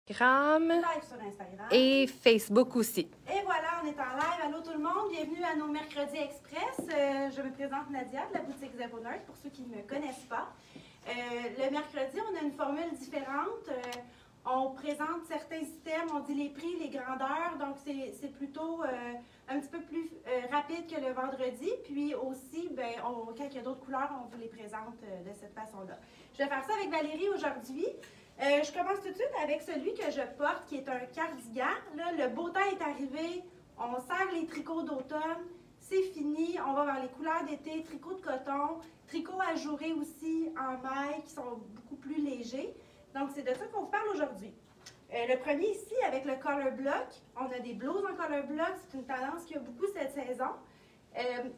Instagram Live sur Instagram. et Facebook aussi. Et voilà, on est en live. Allô tout le monde, bienvenue à nos Mercredis Express. Je me présente Nadia de la boutique Zero Nerd, pour ceux qui ne me connaissent pas. Le mercredi, on a une formule différente. On présente certains items, on dit les prix, les grandeurs, donc c'est plutôt un petit peu plus rapide que le vendredi. Puis aussi, quand il y a d'autres couleurs, on vous les présente de cette façon-là. Je vais faire ça avec Valérie aujourd'hui. Je commence tout de suite avec celui que je porte, qui est un cardigan. Là, le beau temps est arrivé, on serre les tricots d'automne, c'est fini, on va vers les couleurs d'été, tricot de coton, tricot ajouré aussi en maille, qui sont beaucoup plus légers. Donc, c'est de ça qu'on vous parle aujourd'hui. Le premier ici, avec le color block, on a des blouses en color block, c'est une tendance qu'il y a beaucoup cette saison,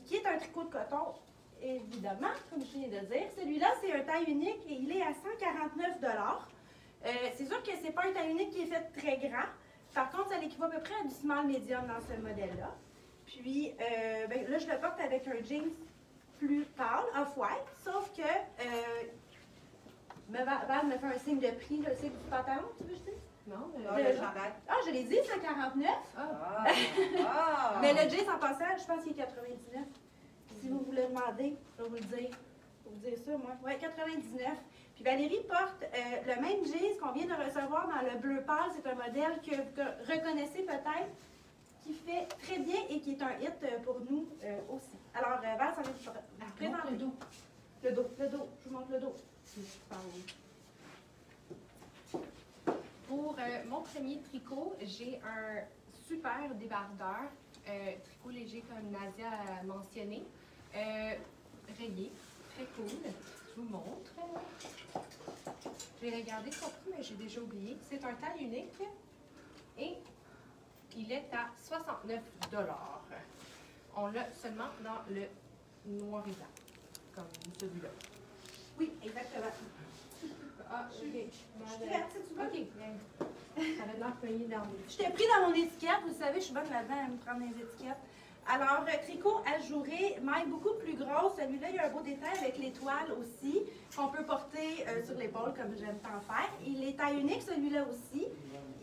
qui est un tricot de coton, évidemment, comme je viens de dire. Celui-là, c'est un taille unique et il est à 149 $. C'est sûr que ce n'est pas un taille unique qui est fait très grand. Par contre, ça équivaut à peu près à du small medium dans ce modèle-là. Puis, là, je le porte avec un jeans plus pâle, off-white, sauf que Val me fait un signe de prix. Je sais que du pantalon, tu veux que je dise? Non, le chandail. Ah, je l'ai dit, c'est 49. Mais le jeans en passant, je pense qu'il est 99. Si vous voulez demander, je vais vous le dire. Je vais vous dire ça, moi. Oui, 99. Puis Valérie porte le même jeans qu'on vient de recevoir dans le bleu pâle. C'est un modèle que vous reconnaissez peut-être, qui fait très bien et qui est un hit pour nous aussi. Alors, Val, ça va vous présenter. Le dos. Le dos. Je vous montre le dos. Pour mon premier tricot, j'ai un super débardeur, tricot léger comme Nadia a mentionné, rayé, très cool. Je vous montre. J'ai regardé son prix, mais j'ai déjà oublié. C'est un taille unique et il est à 69 $. On l'a seulement dans le noir et blanc, comme celui-là. Oui, exactement. Ah, ok. Je suis prête, si tu veux. Ok, bien. Ça avait l'air payé dans les... Je t'ai pris dans mon étiquette. Vous savez, je suis bonne là-dedans à me prendre les étiquettes. Alors, tricot ajouré, maille beaucoup plus grosse. Celui-là, il y a un beau détail avec l'étoile aussi, qu'on peut porter sur l'épaule, comme j'aime tant faire. Il est taille unique, celui-là aussi.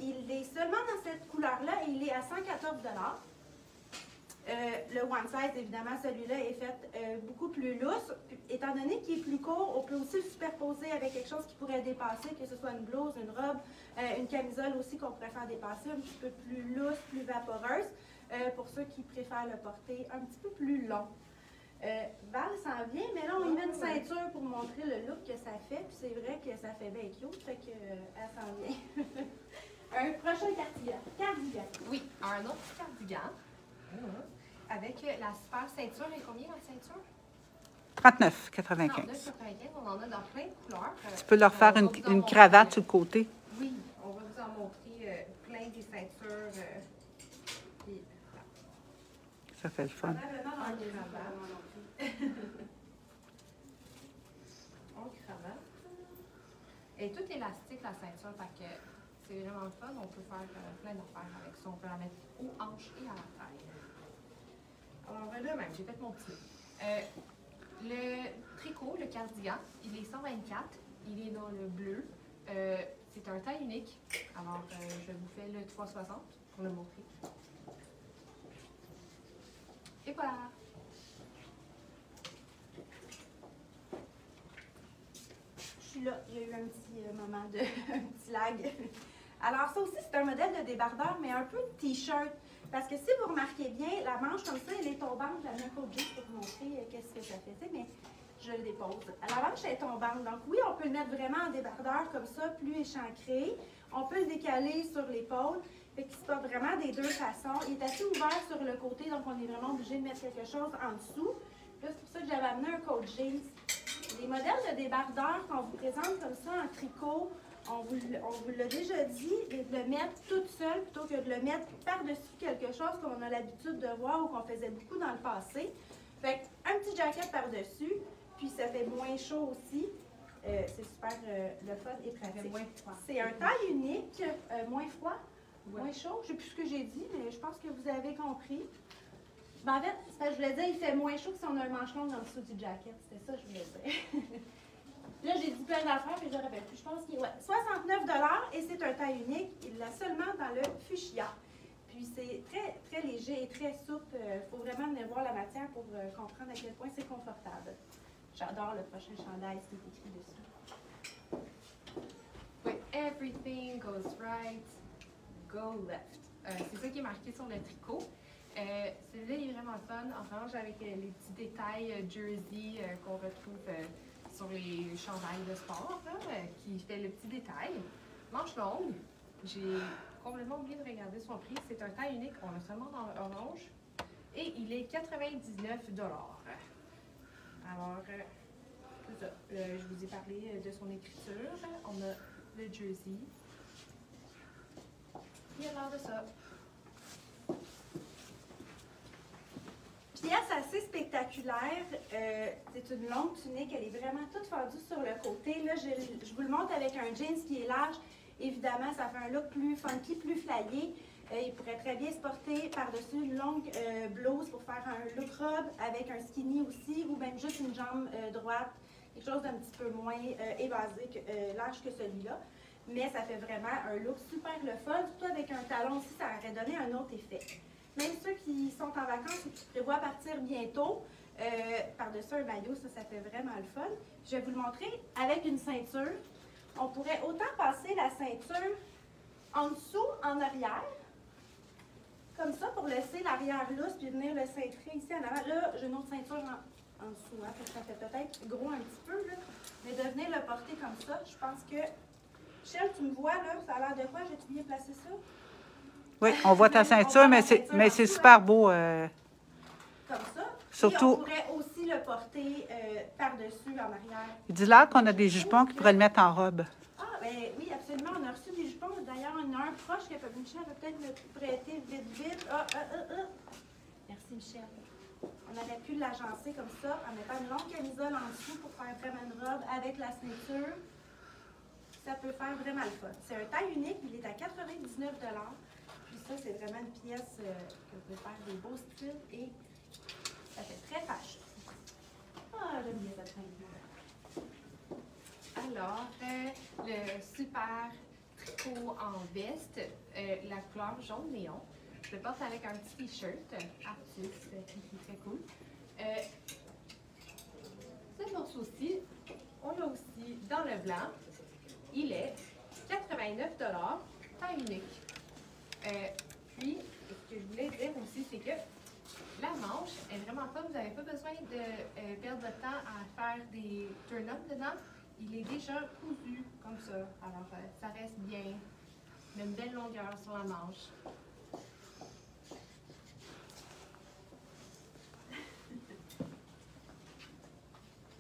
Il est seulement dans cette couleur-là et il est à 114 $. Le one size, évidemment, celui-là est fait beaucoup plus lousse. Étant donné qu'il est plus court, on peut aussi le superposer avec quelque chose qui pourrait dépasser, que ce soit une blouse, une robe, une camisole aussi qu'on pourrait faire dépasser, un petit peu plus lousse, plus vaporeuse, pour ceux qui préfèrent le porter un petit peu plus long. Val s'en vient, mais là, on y met une ceinture pour montrer le look que ça fait. Puis c'est vrai que ça fait bien cute, fait qu'elle s'en vient. Un prochain cardigan. Oui, un autre cardigan. Avec la super ceinture. Et combien la ceinture? 39,95. 39,95. On en a dans plein de couleurs. Tu peux leur faire une cravate sur le côté. Oui, on va vous en montrer plein des ceintures. Puis, Ça fait le fun. on cravate. Elle est toute élastique, la ceinture, fait que c'est vraiment le fun. On peut faire plein d'affaires avec ça. On peut la mettre aux hanches et à la taille. Alors là, même, j'ai fait mon petit. Le tricot, le cardigan, il est 124. Il est dans le bleu. C'est un taille unique. Alors, je vous fais le 360 pour le montrer. Et voilà! Je suis là, il y a eu un petit moment de un petit lag. Alors ça aussi, c'est un modèle de débardeur, mais un peu de t-shirt. Parce que si vous remarquez bien, la manche comme ça, elle est tombante. Je la mets un juste pour vous montrer qu'est-ce que ça fait, mais je le dépose. La manche est tombante. Donc oui, on peut le mettre vraiment en débardeur comme ça, plus échancré. On peut le décaler sur l'épaule. Fait qu'il se porte vraiment des deux façons. Il est assez ouvert sur le côté, donc on est vraiment obligé de mettre quelque chose en dessous. Là, c'est pour ça que j'avais amené un coat jeans. Les modèles de débardeurs qu'on vous présente comme ça en tricot, on vous l'a déjà dit, de le mettre toute seule plutôt que de le mettre par-dessus quelque chose qu'on a l'habitude de voir ou qu'on faisait beaucoup dans le passé. Fait un petit jacket par-dessus, puis ça fait moins chaud aussi. C'est super le fun et pratique. C'est un taille unique, moins froid, moins chaud. Je ne sais plus ce que j'ai dit, mais je pense que vous avez compris. Ben, en fait, je voulais dire il fait moins chaud que si on a un manche long en dessous du jacket. C'était ça que je voulais dire. Là, j'ai dit plein d'affaires, puis je ne rappelle plus. Je pense qu'il est 69 et c'est un taille unique. Il l'a seulement dans le fuchsia. Puis c'est très, très léger et très souple. Il faut vraiment venir voir la matière pour comprendre à quel point c'est confortable. J'adore le prochain chandail, ce qui est écrit dessus. When everything goes right, go left. C'est ça qui est marqué sur le tricot. Celui-là il est vraiment fun, orange avec les petits détails jersey qu'on retrouve sur les chandails de sport, là, qui fait le petit détail. Manche longue. J'ai complètement oublié de regarder son prix. C'est un taille unique, on l'a seulement dans l'orange. Et il est 99 $. Alors, c'est ça. Je vous ai parlé de son écriture. On a le jersey. Il a l'air de ça. Pièce assez spectaculaire. C'est une longue tunique. Elle est vraiment toute fendue sur le côté. Là, je vous le montre avec un jeans qui est large. Évidemment, ça fait un look plus funky, plus flyé. Il pourrait très bien se porter par-dessus une longue blouse pour faire un look robe avec un skinny aussi, ou même juste une jambe droite, quelque chose d'un petit peu moins évasé, large que celui-là. Mais ça fait vraiment un look super le fun, surtout avec un talon aussi, ça aurait donné un autre effet. Même ceux qui sont en vacances et qui prévoient partir bientôt, par-dessus un maillot, ça fait vraiment le fun. Je vais vous le montrer avec une ceinture. On pourrait autant passer la ceinture en dessous, en arrière, comme ça, pour laisser l'arrière lousse, puis venir le cintrer ici en avant. Là, j'ai une autre ceinture en dessous, hein, parce que ça fait peut-être gros un petit peu, là. Mais de venir le porter comme ça, je pense que... Michel, tu me vois, là, ça a l'air de quoi? J'ai-tu bien placé ça? Oui, on voit ta ceinture, mais c'est super beau. Comme ça. Surtout... Et on pourrait aussi le porter par-dessus, en arrière. Dis-leur qu'on a des jupons qui pourraient le mettre en robe. Ah, ben oui, absolument. On a reçu des jupons. D'ailleurs, on a un proche qui a pas Michel va peut-être me prêter vite. Merci, Michel. On aurait pu l'agencer comme ça, en mettant une longue camisole en dessous pour faire vraiment une robe avec la ceinture. Ça peut faire vraiment le fun. C'est un taille unique, il est à 99 $. Puis ça, c'est vraiment une pièce que vous pouvez faire des beaux styles et ça fait très fashion. Ah, j'aime bien cette ceinture. Alors, le super tricot en veste, la couleur jaune néon. Je le porte avec un petit t-shirt artiste qui est très cool. Ce morceau-ci, on l'a aussi dans le blanc. Il est 89 $, taille unique. Puis, ce que je voulais dire aussi, c'est que la manche est vraiment fun. Vous n'avez pas besoin de perdre de temps à faire des turn-up dedans. Il est déjà cousu comme ça. Alors, ça reste bien. Il a une belle longueur sur la manche.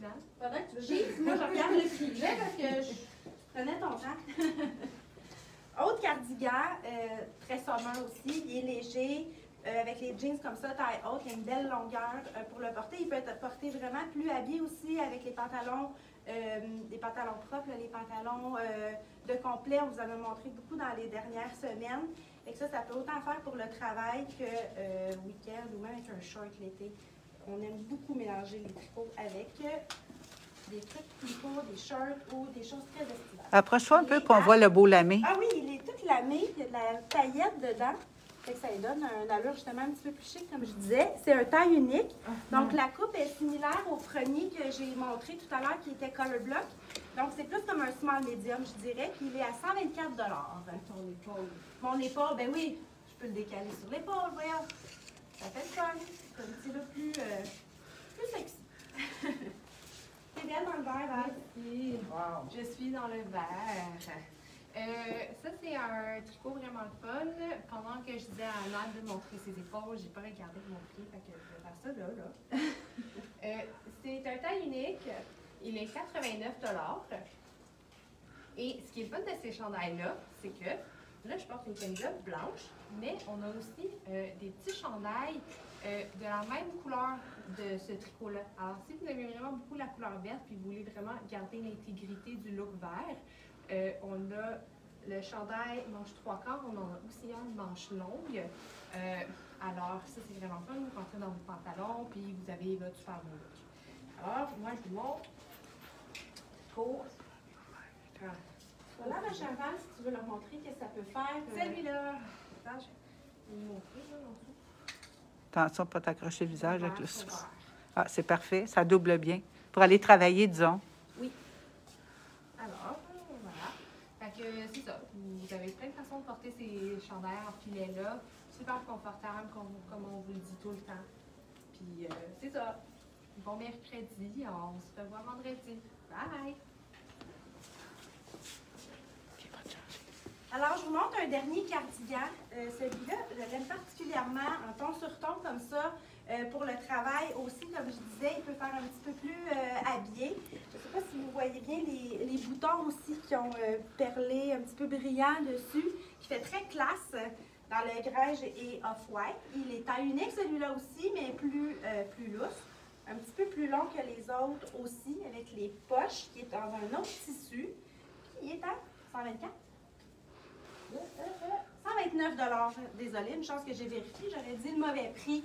Non? Pendant que tu veux, moi, je regarde le prix là parce que je prenais ton temps. Autre cardigan, très sommaire aussi. Il est léger. Avec les jeans comme ça, taille haute, il y a une belle longueur pour le porter. Il peut être porté vraiment plus habillé aussi avec les pantalons propres, là, les pantalons de complet. On vous en a montré beaucoup dans les dernières semaines. Et ça peut autant faire pour le travail que week-end ou même avec un short l'été. On aime beaucoup mélanger les tricots avec des trucs plus courts, des shorts ou des choses très estivales. Approche-toi un peu qu'on voit le beau lamé. Ah oui, il est tout lamé. Il y a de la paillette dedans. Fait que ça lui donne un allure justement un petit peu plus chic, comme je disais. C'est un taille unique. Donc, la coupe est similaire au premier que j'ai montré tout à l'heure, qui était Color Block. Donc, c'est plus comme un small medium, je dirais. Puis, il est à 124 $. Ton épaule. Mon épaule, ben oui, je peux le décaler sur l'épaule, voyons. Ça fait le fun. C'est un petit peu plus sexy. T'es bien dans le vert, hein? Merci. Wow. Je suis dans le vert. Ça, c'est un tricot vraiment le fun. Pendant que je disais à Anna de montrer ses épaules, j'ai pas regardé mon pied, fait que je vais faire ça là. C'est un taille unique. Il est 89 $. Et ce qui est le fun de ces chandails-là, c'est que là, je porte une camisole blanche, mais on a aussi des petits chandails de la même couleur de ce tricot-là. Alors, si vous aimez vraiment beaucoup la couleur verte, puis vous voulez vraiment garder l'intégrité du look vert, on a le chandail manche 3/4, on en a aussi un manche longue. Alors, ça, c'est vraiment fun. Vous rentrez dans vos pantalons, puis vous avez votre super beau look. Alors, moi, je vous montre tricot. Voilà, ma cheval, si tu veux leur montrer ce que ça peut faire. Celui-là. Attends, je vais vous montrer là, en dessous. Attention, pas t'accrocher le visage avec le Vert, souffle. vert. Ah, c'est parfait. Ça double bien. Pour aller travailler, disons. Alors, voilà. Fait que c'est ça. Vous avez plein de façons de porter ces chandails en filet-là. Super confortable, comme on vous le dit tout le temps. Puis, c'est ça. Bon mercredi. On se revoit vendredi. Bye! Alors, je vous montre un dernier cardigan. Celui-là, je l'aime particulièrement en ton sur ton comme ça. Pour le travail aussi, comme je disais, il peut faire un petit peu plus habillé. Je ne sais pas si vous voyez bien les boutons aussi qui ont perlé un petit peu brillant dessus, qui fait très classe dans le grège et off-white. Il est taille unique celui-là aussi, mais plus lousse. Un petit peu plus long que les autres aussi, avec les poches, qui est dans un autre tissu. Qui est à 124? 129 $. Désolée, une chance que j'ai vérifié, j'aurais dit le mauvais prix.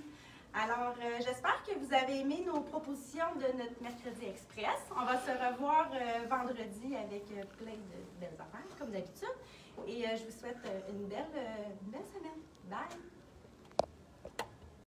Alors, j'espère que vous avez aimé nos propositions de notre Mercredi Express. On va se revoir vendredi avec plein de belles affaires, comme d'habitude. Et je vous souhaite une belle semaine. Bye!